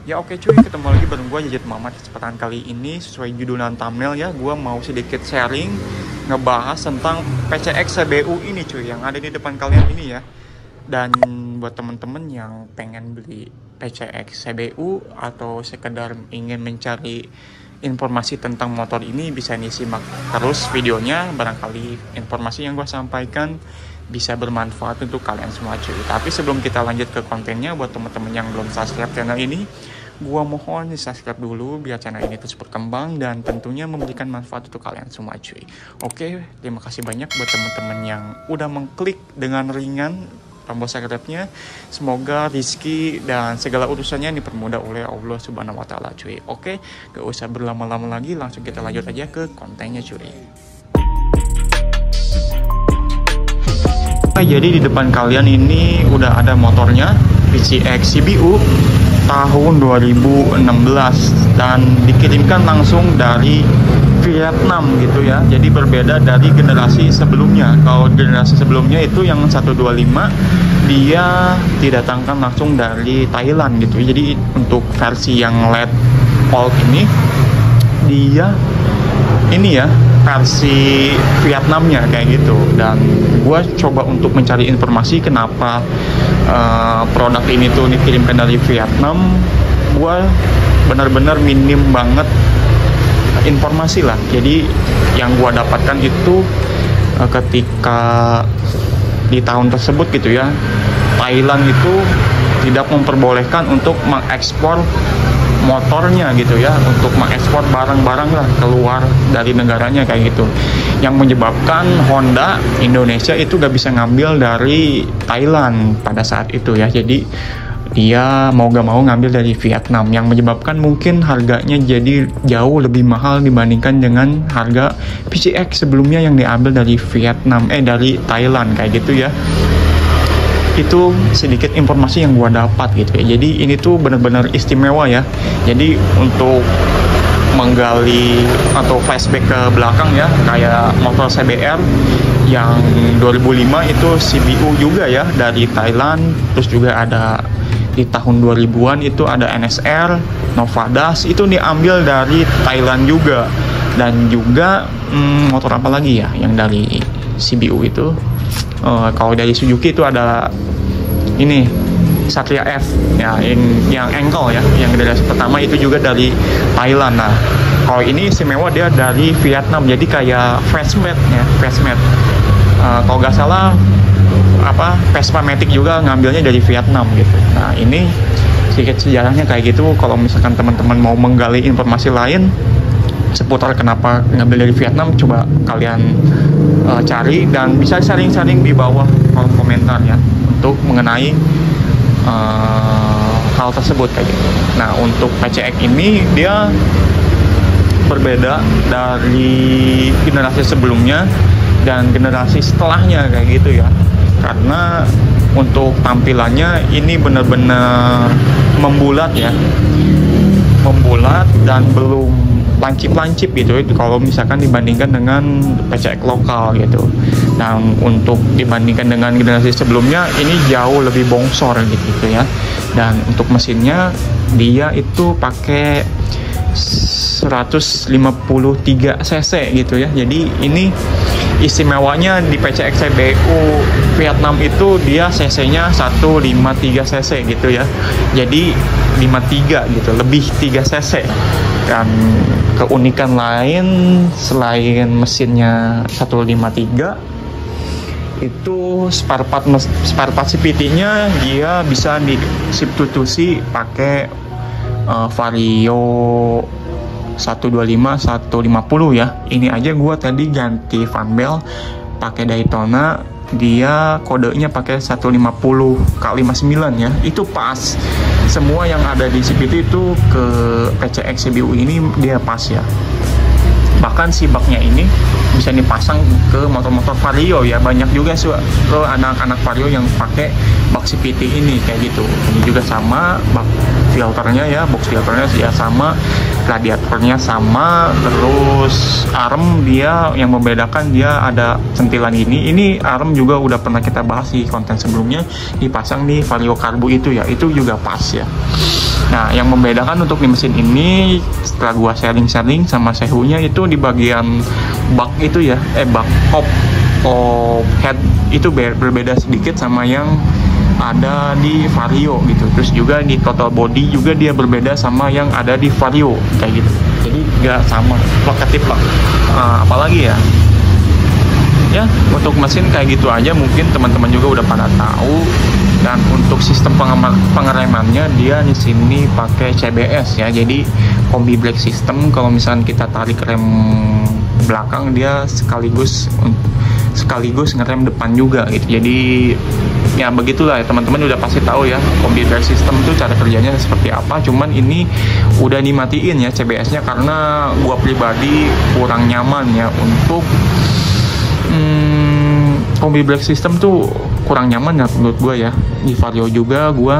Ya oke cuy, ketemu lagi bareng gue Jajat Mamat. Kesempatan kali ini sesuai judul dan thumbnail ya, gue mau sedikit sharing ngebahas tentang PCX CBU ini cuy, yang ada di depan kalian ini ya. Dan buat temen-temen yang pengen beli PCX CBU atau sekedar ingin mencari informasi tentang motor ini, bisa nih simak terus videonya. Barangkali informasi yang gue sampaikan bisa bermanfaat untuk kalian semua cuy. Tapi sebelum kita lanjut ke kontennya, buat teman-teman yang belum subscribe channel ini, gua mohon di subscribe dulu biar channel ini terus berkembang dan tentunya memberikan manfaat untuk kalian semua cuy. Oke, terima kasih banyak buat teman-teman yang udah mengklik dengan ringan tombol subscribe-nya. Semoga rezeki dan segala urusannya dipermudah oleh Allah Subhanahu wa taala cuy. Oke, gak usah berlama-lama lagi, langsung kita lanjut aja ke kontennya cuy. Jadi di depan kalian ini udah ada motornya PCX CBU tahun 2016 dan dikirimkan langsung dari Vietnam gitu ya. Jadi berbeda dari generasi sebelumnya. Kalau generasi sebelumnya itu yang 125 dia didatangkan langsung dari Thailand gitu. Jadi untuk versi yang LED Old ini dia ini ya versi Vietnamnya kayak gitu. Dan gue coba untuk mencari informasi kenapa produk ini tuh dikirimkan dari Vietnam. Gue benar-benar minim banget informasi lah. Jadi yang gue dapatkan itu ketika di tahun tersebut gitu ya, Thailand itu tidak memperbolehkan untuk mengekspor motornya gitu ya, untuk mengekspor barang-barang lah keluar dari negaranya kayak gitu, yang menyebabkan Honda Indonesia itu gak bisa ngambil dari Thailand pada saat itu ya. Jadi dia mau gak mau ngambil dari Vietnam, yang menyebabkan mungkin harganya jadi jauh lebih mahal dibandingkan dengan harga PCX sebelumnya yang diambil dari Vietnam, dari Thailand kayak gitu ya. Itu sedikit informasi yang gua dapat gitu ya. Jadi ini tuh benar-benar istimewa ya. Jadi untuk menggali atau flashback ke belakang ya, kayak motor CBR yang 2005 itu CBU juga ya dari Thailand. Terus juga ada di tahun 2000-an itu ada NSR, Novadas, itu diambil dari Thailand juga. Dan juga motor apa lagi ya yang dari CBU itu? Kalau dari Suzuki itu ada ini Satria F ya, yang ankle ya, yang generasi pertama itu juga dari Thailand. Nah kalau ini istimewa dia dari Vietnam, jadi kayak Freshmade ya, Freshmade. Kalau nggak salah Vespa Matic juga ngambilnya dari Vietnam gitu. Nah ini sedikit sejarahnya kayak gitu. Kalau misalkan teman-teman mau menggali informasi lain seputar kenapa ngambil dari Vietnam, coba kalian cari dan bisa sharing-sharing di bawah kolom komentar ya, untuk mengenai hal tersebut kayak gitu. Nah untuk PCX ini dia berbeda dari generasi sebelumnya dan generasi setelahnya kayak gitu ya, karena untuk tampilannya ini benar-benar membulat ya, membulat dan belum lancip-lancip gitu kalau misalkan dibandingkan dengan PCX lokal gitu. Dan untuk dibandingkan dengan generasi sebelumnya ini jauh lebih bongsor gitu ya. Dan untuk mesinnya dia itu pakai 153 cc gitu ya. Jadi ini istimewanya di PCX CBU Vietnam itu dia cc-nya 153 cc gitu ya. Jadi 53 gitu, lebih 3 cc. Dan keunikan lain selain mesinnya 153 itu spare part CVT-nya dia bisa disubstitusi pakai Vario 125 150 ya. Ini aja gua tadi ganti fan belt pakai Daytona, dia kodenya pakai 150x59 ya. Itu pas. Semua yang ada di CVT itu ke PCX CBU ini dia pas ya. Bahkan si baknya ini bisa dipasang ke motor-motor Vario ya. Banyak juga sih ke anak-anak Vario yang pakai bak CVT ini kayak gitu. Ini juga sama, bak filternya ya, box filternya ya sama, radiatornya sama, terus arm dia yang membedakan dia ada sentilan ini. Ini arm juga udah pernah kita bahas di konten sebelumnya, dipasang di Vario Karbu itu ya, itu juga pas ya. Nah, yang membedakan untuk di mesin ini setelah gua sharing-sharing sama sehunya itu di bagian bak itu ya, bak top head itu berbeda sedikit sama yang ada di Vario gitu. Terus juga di total body juga dia berbeda sama yang ada di Vario kayak gitu. Jadi nggak sama plakatif lah. Apalagi ya? Ya, untuk mesin kayak gitu aja mungkin teman-teman juga udah pada tahu. Dan untuk sistem pengeremannya dia di sini pakai CBS ya. Jadi kombi brake system, kalau misalkan kita tarik rem belakang dia sekaligus ngerem depan juga gitu. Jadi ya begitulah ya, teman-teman udah pasti tahu ya kombi brake system itu cara kerjanya seperti apa. Cuman ini udah dimatiin ya CBS-nya karena gua pribadi kurang nyaman ya untuk kombi brake system tuh kurang nyaman ya menurut gue ya. Di Vario juga gue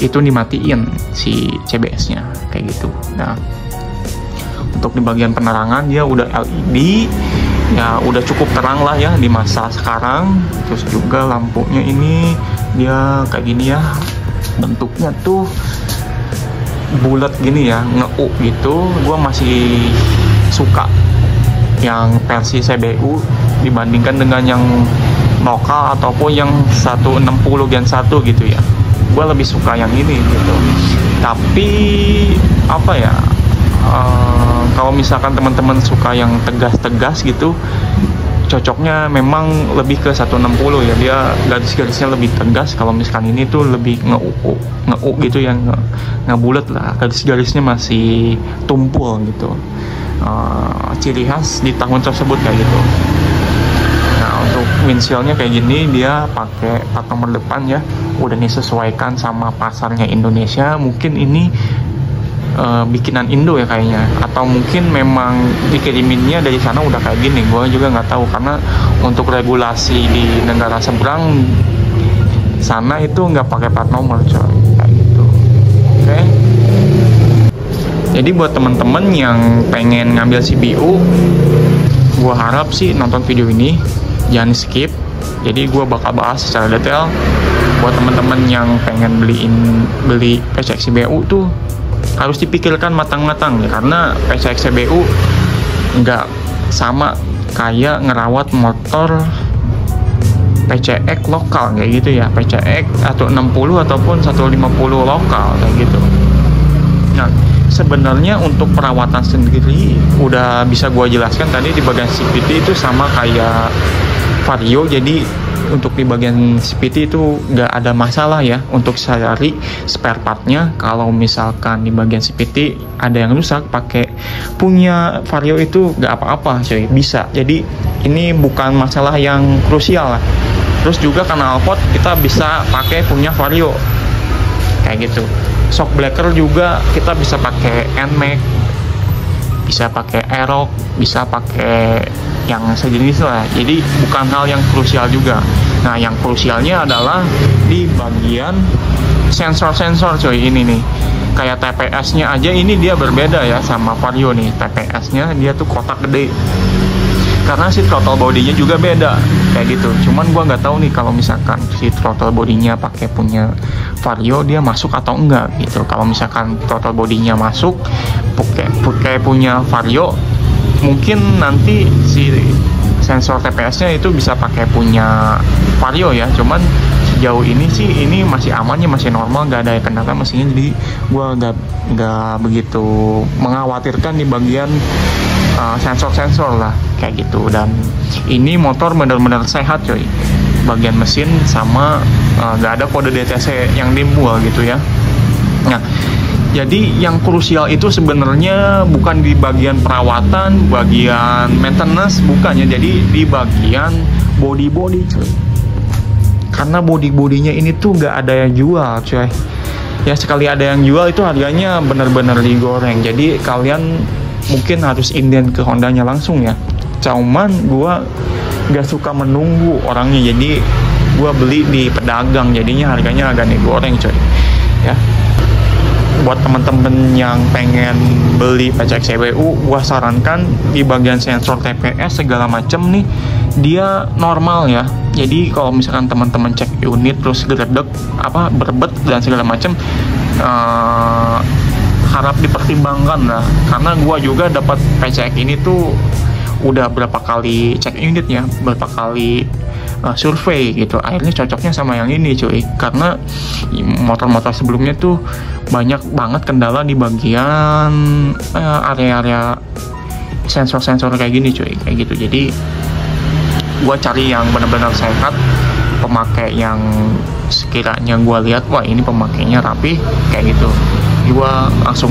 itu dimatiin si CBS-nya kayak gitu. Nah, untuk di bagian penerangan dia udah LED ya, udah cukup terang lah ya di masa sekarang. Terus juga lampunya ini dia kayak gini ya, bentuknya tuh bulat gini ya, nge-U gitu. Gue masih suka yang versi CBU dibandingkan dengan yang lokal ataupun yang 160 Gen 1 gitu ya. Gue lebih suka yang ini gitu. Tapi apa ya, kalau misalkan teman-teman suka yang tegas-tegas gitu, cocoknya memang lebih ke 160 ya. Dia garis-garisnya lebih tegas. Kalau misalkan ini tuh lebih nge-U gitu yang nggak bulat lah, garis-garisnya masih tumpul gitu. Ciri khas di tahun tersebut kayak gitu. Nah, untuk windshieldnya kayak gini, dia pakai plat nomor depan ya, udah disesuaikan sama pasarnya Indonesia. Mungkin ini bikinan Indo ya kayaknya, atau mungkin memang dikiriminnya dari sana udah kayak gini. Gue juga nggak tahu karena untuk regulasi di negara seberang sana itu nggak pakai plat nomor coy, kayak gitu. Oke. Jadi buat teman-teman yang pengen ngambil CBU, gue harap sih nonton video ini, jangan skip. Jadi gue bakal bahas secara detail. Buat teman-teman yang pengen beli PCX CBU tuh harus dipikirkan matang-matang ya, karena PCX CBU nggak sama kayak ngerawat motor PCX lokal kayak gitu ya, PCX atau 60 ataupun 150 lokal kayak gitu. Nah, sebenarnya untuk perawatan sendiri udah bisa gue jelaskan tadi di bagian CVT itu sama kayak Vario. Jadi untuk di bagian CVT itu nggak ada masalah ya untuk cari spare partnya. Kalau misalkan di bagian CVT ada yang rusak, pakai punya Vario itu nggak apa-apa coy, bisa. Jadi ini bukan masalah yang krusial lah. Terus juga knalpot kita bisa pakai punya Vario kayak gitu. Shock breaker juga kita bisa pakai NMAX, bisa pakai Aerox, bisa pakai yang sejenis lah. Jadi bukan hal yang krusial juga. Nah, yang krusialnya adalah di bagian sensor-sensor coy. Ini nih, kayak TPS-nya aja ini dia berbeda ya sama Vario nih. TPS-nya dia tuh kotak gede, karena si throttle bodinya juga beda kayak gitu. Cuman gua nggak tahu nih kalau misalkan si throttle bodinya pakai punya Vario dia masuk atau enggak gitu. Kalau misalkan throttle bodinya masuk pakai punya Vario, mungkin nanti si sensor TPS-nya itu bisa pakai punya Vario ya. Cuman sejauh ini sih ini masih amannya, masih normal, nggak ada kendala mesinnya. Jadi gua nggak begitu mengkhawatirkan di bagian sensor-sensor lah kayak gitu. Dan ini motor benar-benar sehat coy, bagian mesin sama nggak ada kode DTC yang timbul gitu ya. Nah, jadi yang krusial itu sebenarnya bukan di bagian perawatan, bagian maintenance, bukannya. Jadi di bagian body coy, karena bodinya ini tuh nggak ada yang jual coy ya. Sekali ada yang jual itu harganya benar-benar digoreng. Jadi kalian mungkin harus inden ke Hondanya langsung ya. Cuman gua gak suka menunggu orangnya, jadi gua beli di pedagang, jadinya harganya agak digoreng coy ya. Buat temen-temen yang pengen beli PCX CBU, gua sarankan di bagian sensor TPS segala macem nih dia normal ya. Jadi kalau misalkan teman-teman cek unit terus geredek berbet dan segala macem, harap dipertimbangkan lah, karena gua juga dapat PCX ini tuh udah berapa kali cek unitnya, berapa kali survei gitu, akhirnya cocoknya sama yang ini cuy, karena motor-motor sebelumnya tuh banyak banget kendala di bagian area-area sensor-sensor kayak gini cuy, kayak gitu. Jadi gua cari yang benar-benar sehat, pemakai yang sekiranya gua lihat wah ini pemakainya rapi kayak gitu, gua langsung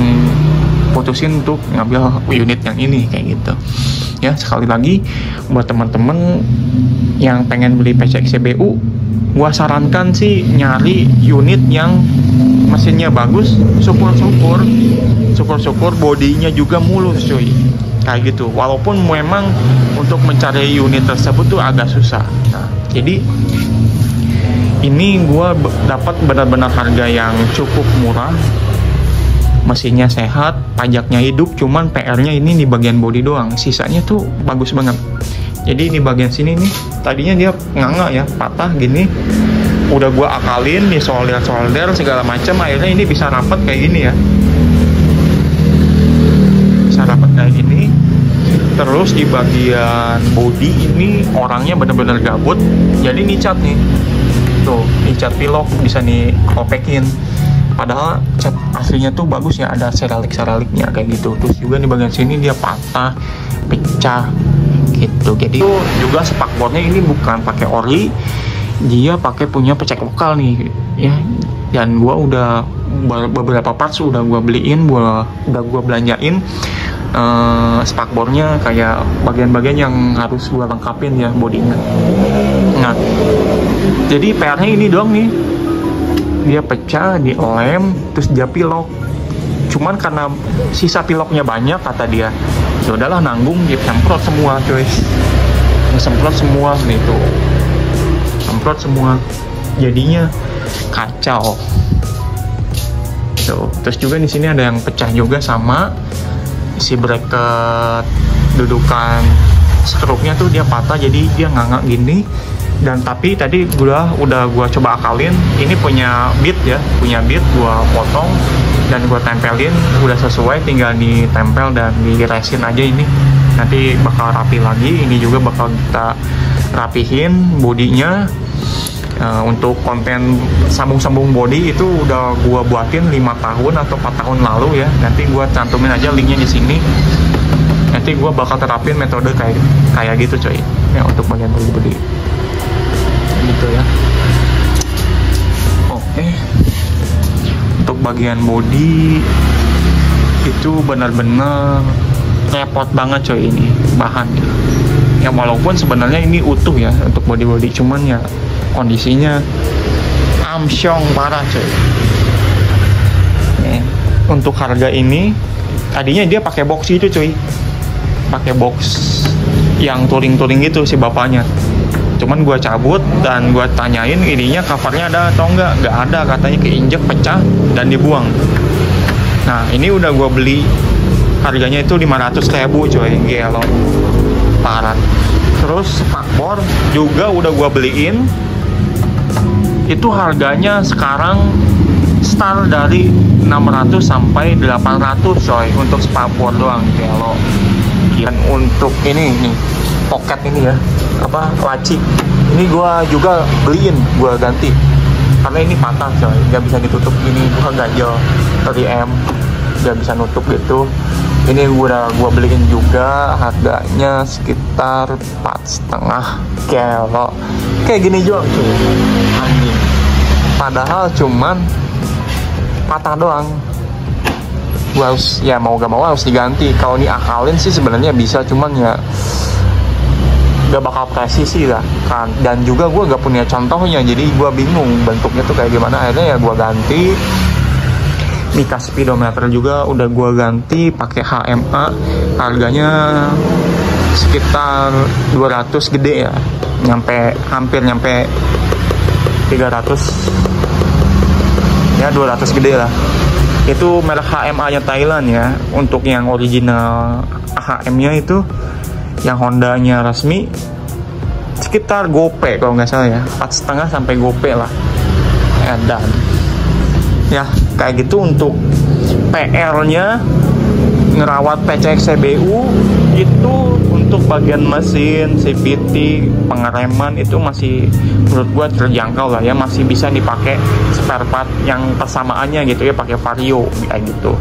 putusin untuk ngambil unit yang ini kayak gitu ya. Sekali lagi buat teman-teman yang pengen beli PCX CBU, gua sarankan sih nyari unit yang mesinnya bagus, syukur-syukur bodinya juga mulus cuy, kayak gitu. Walaupun memang untuk mencari unit tersebut tuh agak susah. Nah, jadi ini gua dapat benar-benar harga yang cukup murah, mesinnya sehat, pajaknya hidup, cuman PR-nya ini di bagian bodi doang, sisanya tuh bagus banget. Jadi di bagian sini nih, tadinya dia nganga ya, patah gini, udah gua akalin di solder segala macam, akhirnya ini bisa rapat kayak gini ya, bisa rapat kayak gini. Terus di bagian bodi ini orangnya bener-bener gabut, jadi nih cat nih, tuh nih cat pilok bisa nih kopekin. Padahal cat aslinya tuh bagus ya, ada seraliknya kayak gitu. Terus juga di bagian sini dia patah, pecah gitu. Jadi juga spakbornya ini bukan pakai ori, dia pakai punya PCX lokal nih ya. Dan gua udah beberapa parts udah gua beliin, udah gua belanjain spakbornya, kayak bagian-bagian yang harus gua lengkapin ya bodinya. Nah, jadi PR-nya ini doang nih, dia pecah, dilem, terus dia pilok. Cuman karena sisa piloknya banyak kata dia, ya udahlah nanggung, dia semprot semua cuy, semprot semua gitu, semprot semua, jadinya kacau. Tuh, terus juga di sini ada yang pecah juga sama si bracket dudukan skrupnya tuh dia patah, jadi dia nganga gini. Dan tapi tadi udah gua coba akalin, ini punya bit ya, punya bit gua potong dan gua tempelin, udah sesuai, tinggal ditempel dan diresin aja. Ini nanti bakal rapi lagi, ini juga bakal kita rapihin bodinya. Untuk konten sambung-sambung body itu udah gua buatin 5 tahun atau 4 tahun lalu ya, nanti gua cantumin aja linknya di sini. Nanti gua bakal terapin metode kayak gitu coy ya, untuk bagian body gitu ya. Oke, untuk bagian body itu benar-benar repot banget coy ini bahannya ya, walaupun sebenarnya ini utuh ya untuk body cuman ya kondisinya amsyong parah coy. Untuk harga ini tadinya dia pakai box itu coy, pakai box yang touring gitu si bapaknya. Cuman gua cabut dan gua tanyain ininya covernya ada atau enggak ada, katanya keinjek, pecah dan dibuang. Nah ini udah gua beli, harganya itu 500.000 coy, gelo parah. Terus spakbor juga udah gua beliin, itu harganya sekarang start dari 600 sampai 800 coy untuk spakbor doang, gelo. Dan untuk ini nih pocket ini ya, apa laci ini gua juga beliin, gua ganti karena ini patah coy, nggak bisa ditutup gini, gua ganjel 3M nggak bisa nutup gitu. Ini gua beliin juga, harganya sekitar 4,5 kilo kayak gini juga cuy, anjing. Padahal cuman patah doang, gua harus ya mau gak mau harus diganti. Kalau ini akalin sih sebenarnya bisa, cuman ya gak bakal presisi lah kan, dan juga gue gak punya contohnya, jadi gue bingung bentuknya tuh kayak gimana. Akhirnya ya gue ganti. Mika speedometer juga udah gue ganti pakai HMA, harganya sekitar 200 gede ya, hampir nyampe 300 ya, 200 gede lah. Itu merek HMA nya Thailand ya. Untuk yang original HM nya itu, yang Honda-nya resmi sekitar gope kalau nggak salah ya, 4,5 sampai gope lah. Dan ya kayak gitu. Untuk PR-nya ngerawat PCX CBU itu untuk bagian mesin, CVT, pengereman itu masih menurut gua terjangkau lah ya, masih bisa dipakai spare part yang persamaannya gitu ya, pakai Vario kayak gitu.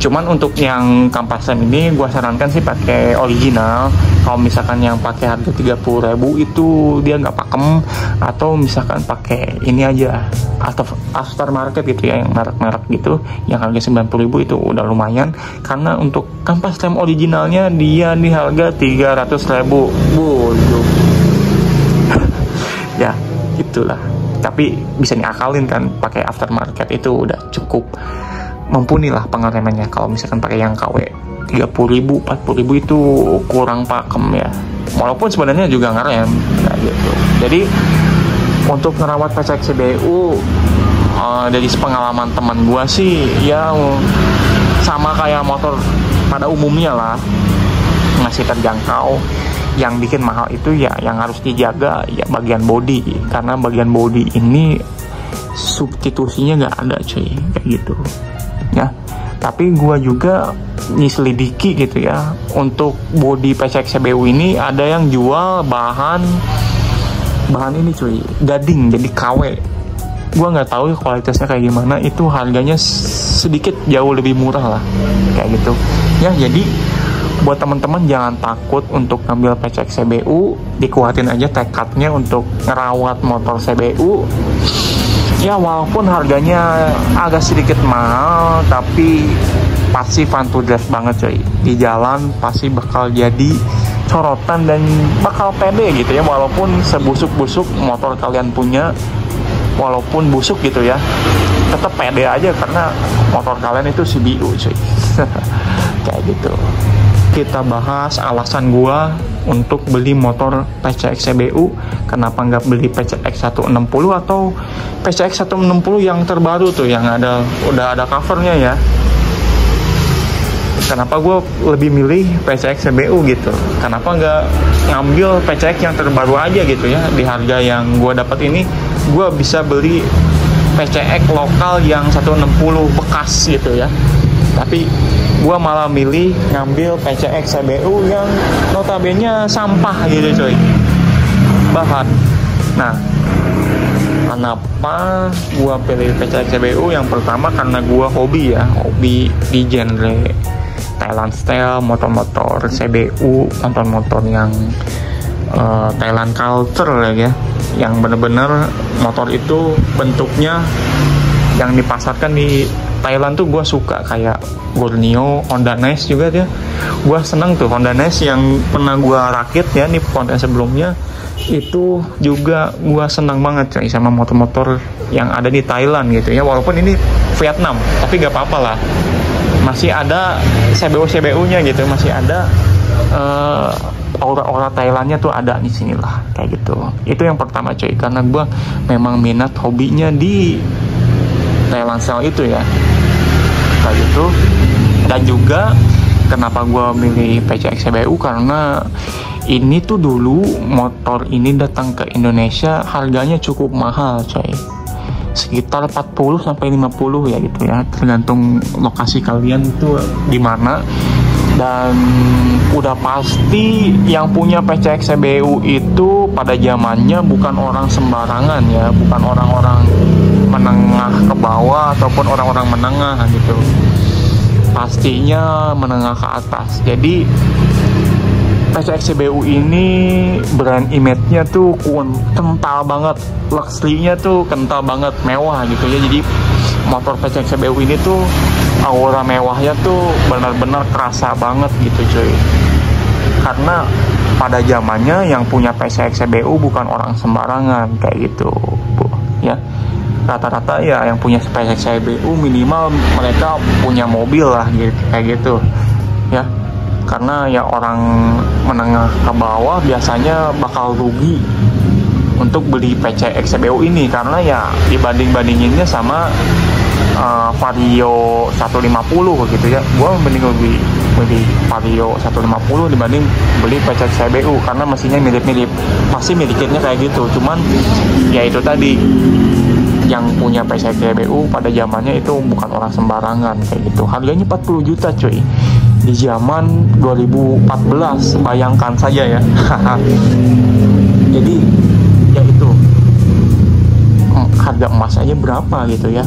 Cuman untuk yang kampas rem ini gua sarankan sih pakai original. Kalau misalkan yang pakai harga 30.000 itu dia nggak pakem, atau misalkan pakai ini aja aftermarket gitu ya, yang merek-merek gitu yang harga 90.000 itu udah lumayan. Karena untuk kampas rem originalnya dia di harga 300.000. Bodoh. Ya itulah, tapi bisa diakalin kan, pakai aftermarket itu udah cukup mumpuni lah pengeremannya. Kalau misalkan pakai yang KW 30.000, 40.000 itu kurang pakem ya, walaupun sebenarnya juga ngerem kayak gitu. Jadi untuk ngerawat PCX CBU dari pengalaman teman gua sih ya sama kayak motor pada umumnya lah, masih terjangkau. Yang bikin mahal itu ya yang harus dijaga ya bagian bodi, karena bagian bodi ini substitusinya nggak ada cuy, kayak gitu ya. Tapi gua juga nyelidiki gitu ya, untuk bodi PCX CBU ini ada yang jual bahan ini cuy, gading, jadi KW. Gua nggak tahu kualitasnya kayak gimana, itu harganya sedikit jauh lebih murah lah kayak gitu ya. Jadi buat teman-teman jangan takut untuk ngambil PCX CBU, dikuatin aja tekadnya untuk ngerawat motor CBU ya. Walaupun harganya agak sedikit mahal, tapi pasti fun to drive banget coy. Di jalan pasti bakal jadi sorotan dan bakal pede gitu ya, walaupun sebusuk-busuk motor kalian punya, walaupun busuk gitu ya, tetap pede aja karena motor kalian itu CBU cuy. Kayak gitu. Kita bahas alasan gua untuk beli motor PCX CBU. Kenapa nggak beli PCX 160 atau PCX 160 yang terbaru tuh, yang udah ada covernya ya. Kenapa gue lebih milih PCX CBU gitu? Kenapa nggak ngambil PCX yang terbaru aja gitu ya? Di harga yang gue dapat ini, gue bisa beli PCX lokal yang 160 bekas gitu ya. Tapi gue malah milih ngambil PCX CBU yang notabene sampah gitu coy, bahan. Nah, kenapa gue pilih PCX CBU? Yang pertama karena gue hobi di genre Thailand style, motor-motor CBU, motor-motor yang Thailand culture ya, yang bener-bener motor itu bentuknya yang dipasarkan di Thailand tuh gue suka, kayak Borneo, Honda Nice juga dia. Gue seneng tuh Honda Nice yang pernah gue rakit ya di konten sebelumnya. Itu juga gue seneng banget coy sama motor-motor yang ada di Thailand gitu ya. Walaupun ini Vietnam, tapi gak apa-apa lah. Masih ada CBU-CBU-nya gitu, masih ada aura-aura Thailandnya tuh ada di sini lah kayak gitu. Itu yang pertama coy, karena gue memang minat hobinya di Thailand style itu ya kayak gitu. Dan juga kenapa gue milih PCX CBU, karena ini tuh dulu motor ini datang ke Indonesia harganya cukup mahal coy, sekitar 40 sampai 50 ya gitu ya, tergantung lokasi kalian itu di mana. Dan udah pasti yang punya PCX CBU itu pada zamannya bukan orang sembarangan ya, bukan orang-orang menengah ke bawah ataupun orang-orang menengah gitu, pastinya menengah ke atas. Jadi PCX CBU ini brand image-nya tuh kental banget, luxury-nya tuh kental banget, mewah gitu ya. Jadi motor PCX CBU ini tuh aura mewahnya tuh benar-benar kerasa banget gitu cuy. Karena pada zamannya yang punya PCX CBU bukan orang sembarangan kayak gitu ya. Rata-rata ya yang punya PCX CBU minimal mereka punya mobil lah gitu, kayak gitu ya. Karena ya orang menengah ke bawah biasanya bakal rugi untuk beli PCX CBU ini, karena ya dibanding-bandinginnya sama Vario 150 gitu ya. Gua mending lebih beli Vario 150 dibanding beli PCX CBU, karena mesinnya mirip-mirip, pasti milikinnya kayak gitu. Cuman ya itu tadi, yang punya PCX CBU pada zamannya itu bukan orang sembarangan kayak gitu. Harganya 40 juta cuy di zaman 2014, bayangkan saja ya. Jadi ya itu, harga emas aja berapa gitu ya,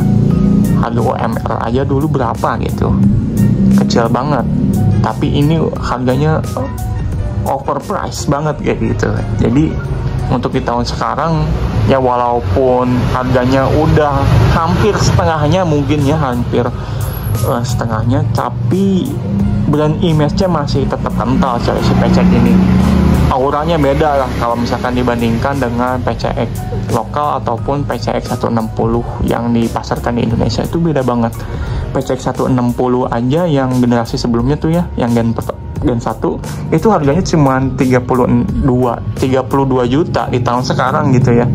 harga OMR aja dulu berapa gitu, kecil banget, tapi ini harganya overpriced banget kayak gitu. Jadi untuk di tahun sekarang ya, walaupun harganya udah hampir setengahnya, mungkin ya hampir setengahnya, tapi brand image-nya masih tetap kental coy si PCX ini. Auranya beda lah kalau misalkan dibandingkan dengan PCX lokal ataupun PCX 160 yang dipasarkan di Indonesia, itu beda banget. PCX 160 aja yang generasi sebelumnya tuh ya, yang Gen 1 itu harganya cuma 32 juta di tahun sekarang gitu ya.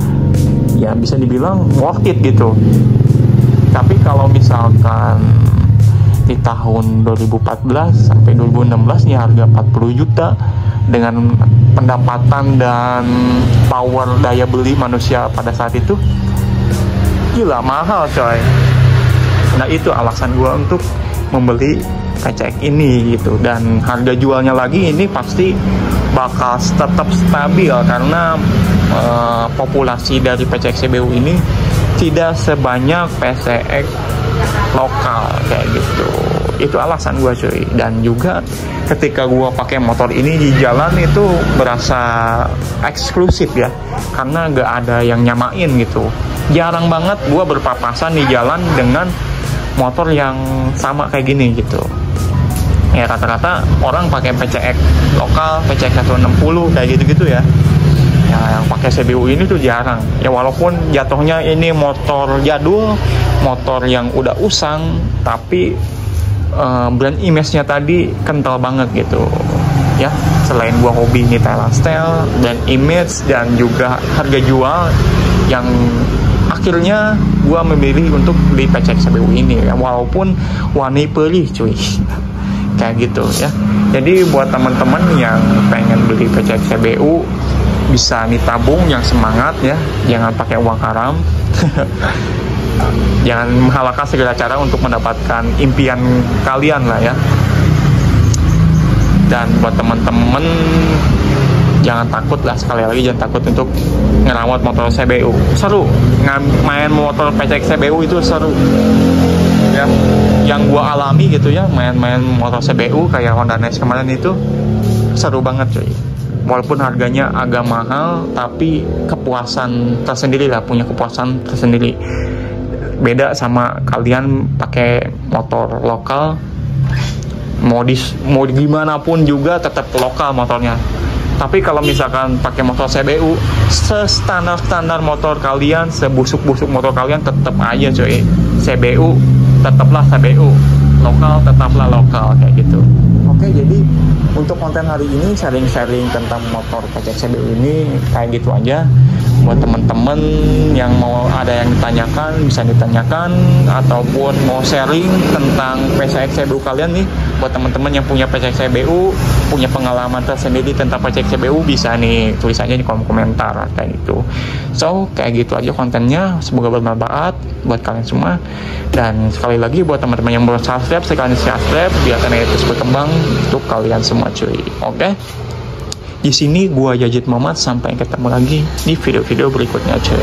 Ya bisa dibilang worth it gitu. Tapi kalau misalkan di tahun 2014 sampai 2016 nih harga 40 juta dengan pendapatan dan power daya beli manusia pada saat itu, gila mahal coy. Nah itu alasan gue untuk membeli PCX ini gitu. Dan harga jualnya lagi ini pasti bakal tetap stabil karena populasi dari PCX CBU ini tidak sebanyak PCX lokal kayak gitu. Itu alasan gue cuy. Dan juga ketika gue pakai motor ini di jalan itu berasa eksklusif ya, karena gak ada yang nyamain gitu. Jarang banget gue berpapasan di jalan dengan motor yang sama kayak gini gitu. Ya rata-rata orang pakai PCX lokal, PCX 160 kayak gitu-gitu ya. Ya yang pakai CBU ini tuh jarang. Ya walaupun jatuhnya ini motor jadul, motor yang udah usang, tapi brand image-nya tadi kental banget gitu ya. Selain gua hobi ini Thailand style dan image dan juga harga jual, yang akhirnya gua memilih untuk beli PCX CBU ini ya, walaupun warna perih cuy. Kayak gitu ya. Jadi buat teman-teman yang pengen beli PCX CBU, bisa ditabung, yang semangat ya, jangan pakai uang haram. Jangan menghalalkan segala cara untuk mendapatkan impian kalian lah ya. Dan buat teman-teman jangan takut lah, sekali lagi jangan takut untuk ngerawat motor CBU. Seru, main motor PCX CBU itu seru ya. Yang gua alami gitu ya, main-main motor CBU kayak Honda Nice kemarin itu seru banget cuy. Walaupun harganya agak mahal, tapi kepuasan tersendiri lah, punya kepuasan tersendiri. Beda sama kalian pakai motor lokal, mau gimana pun juga tetap lokal motornya. Tapi kalau misalkan pakai motor CBU, standar motor kalian, sebusuk-busuk motor kalian, tetap aja coy CBU, tetaplah CBU, lokal tetaplah lokal kayak gitu. Oke, jadi untuk konten hari ini sharing-sharing tentang motor PCX CBU ini kayak gitu aja. Buat teman-teman yang mau ada yang ditanyakan, bisa ditanyakan, ataupun mau sharing tentang PCX CBU kalian nih, buat teman-teman yang punya PCX CBU, punya pengalaman tersendiri tentang PCX CBU, bisa nih tulis aja di kolom komentar kayak gitu. So kayak gitu aja kontennya, semoga bermanfaat buat kalian semua. Dan sekali lagi buat teman-teman yang belum subscribe, sekalian subscribe biar channel itu terus berkembang untuk kalian semua cuy. Oke? Di sini gua Yazid Muhammad, sampai ketemu lagi di video-video berikutnya cuy.